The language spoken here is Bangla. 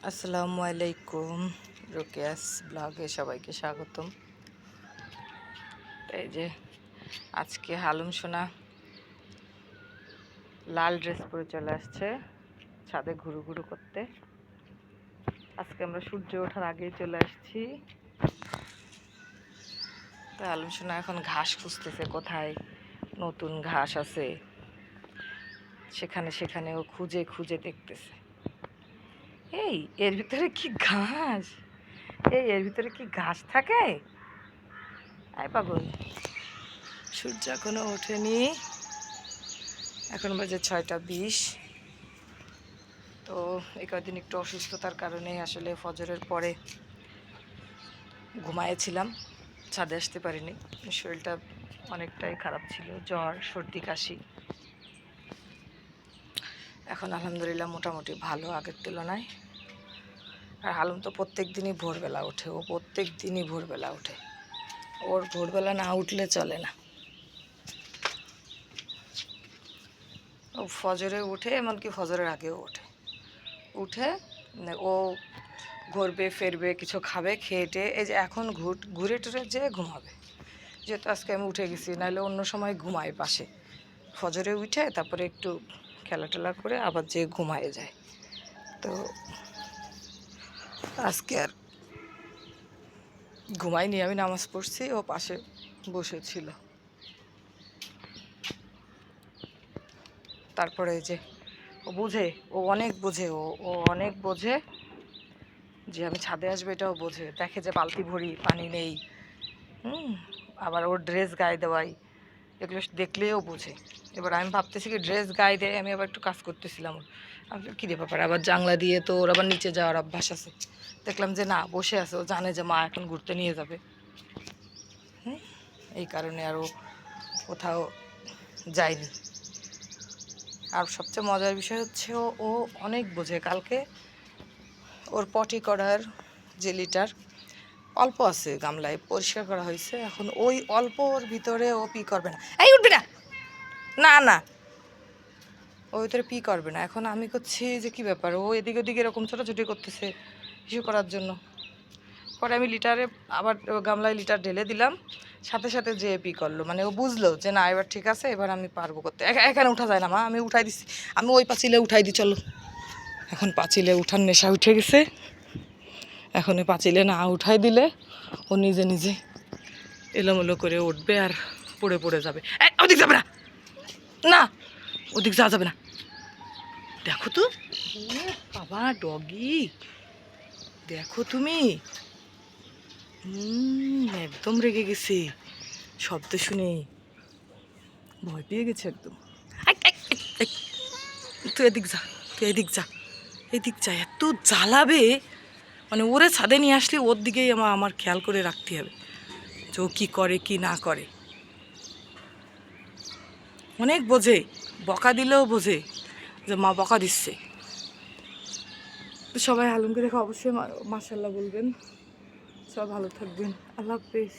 আসসালামু আলাইকুম, রোকেয়াস ব্লগে সবাইকে স্বাগতম। এই যে আজকে হালুম সোনা লাল ড্রেস পরে চলে আসছে ছাদে ঘুরু ঘুরু করতে। আজকে আমরা সূর্য ওঠার আগেই চলে আসছি। তো হালুম সোনা এখন ঘাস খুঁজতেছে, কোথায় নতুন ঘাস আছে সেখানে সেখানে ও খুঁজে খুঁজে দেখতেছে। এই এর ভিতরে কি ঘাস, এর ভিতরে কি ঘাস থাকে? আয় পাগল, সূর্য এখনো ওঠেনি, এখন বাজে 6টা 20। তো এই কয়েকদিন একটু অসুস্থতার কারণে আসলে ফজরের পরে ঘুমায়েছিলাম, ছাদে আসতে পারিনি। শরীরটা অনেকটাই খারাপ ছিল, জ্বর সর্দি কাশি। এখন আলহামদুলিল্লাহ মোটামুটি ভালো আগের তুলনায়। আর হালুম তো প্রত্যেক দিনই ভোরবেলা ওঠে, ও প্রত্যেক দিনই ভোরবেলা ওঠে, ওর ভোরবেলা না উঠলে চলে না। ও ফজরে উঠে, এমনকি ফজরের আগেও উঠে ও ঘুরবে ফিরবে, কিছু খাবে, খেয়ে টেয়ে এই যে এখন ঘুরে টুরে যেয়ে ঘুমাবে। যেহেতু আজকে আমি উঠে গেছি, নাহলে অন্য সময় ঘুমায় পাশে, ফজরে উঠে তারপরে একটু খেলা টেলা করে আবার যেয়ে ঘুমায় যায়। তো আজকে আর ঘুমাইনি, আমি নামাজ পড়ছি, ও পাশে বসেছিল। তারপরে এই যে ও বুঝে, ও অনেক বোঝে, ও অনেক বোঝে যে আমি ছাদে আসবো, এটাও বোঝে। দেখে যে বালতি ভরি পানি নেই, আবার ওর ড্রেস গায়ে দেওয়াই, এগুলো দেখলেও বোঝে। এবার আমি ভাবতেছি কি ড্রেস গায়ে দেয়, আমি আবার একটু কাজ করতেছিলাম, আমি কী রে ব্যাপার, আবার জানলা দিয়ে তো ওর আবার নিচে যাওয়ার অভ্যাস আছে। দেখলাম যে না, বসে আছে, ও জানে যে মা এখন ঘুরতে নিয়ে যাবে। এই কারণে আরও কোথাও যায়নি। আর সবচেয়ে মজার বিষয় হচ্ছে ও অনেক বোঝে। কালকে ওর পটি করার যে লিটার অল্প আছে গামলায়, পরিষ্কার করা হয়েছে, এখন ওই অল্পর ভিতরে ও পি করবে না। এই উঠবি না, না না, ও ভিতরে পি করবে না। এখন আমি করছি যে কি ব্যাপার, ও এদিকে ওদিকে এরকম ছোটাছুটি করতেছে কিছু করার জন্য। পরে আমি লিটারে আবার গামলায় লিটার ঢেলে দিলাম, সাথে সাথে যে পি করলো, মানে ও বুঝলো যে না এবার ঠিক আছে, এবার আমি পারবো করতে। এখানে উঠা যায় না মা, আমি উঠাই দিছি, আমি ওই পাঁচিলে উঠাই দিই, চলো। এখন পাঁচিলে উঠার নেশা উঠে গেছে, এখন ওই পাঁচিলে না উঠাই দিলে ও নিজে নিজে এলোমেলো করে উঠবে আর পড়ে পড়ে যাবে। ওদিক যাবে না, না ওদিক যাওয়া যাবে না। দেখো তো, বাবা ডগি, দেখো তুমি, একদম রেগে গেছে, শব্দ শুনে ভয় পেয়ে গেছে একদম। তুই এদিক যা, তুই এদিক যা, এদিক যা, এত জ্বালাবে, মানে ওরে ছাদে নিয়ে আসলে ওর দিকেই আমার খেয়াল করে রাখতে হবে যে ও কী করে কি না করে। অনেক বোঝে, বকা দিলেও বোঝে যে মা বকা দিচ্ছে। তো সবাই হালুমকে দেখে অবশ্যই মাশাআল্লাহ বলবেন। সব ভালো থাকবেন, আল্লাহ হাফেজ।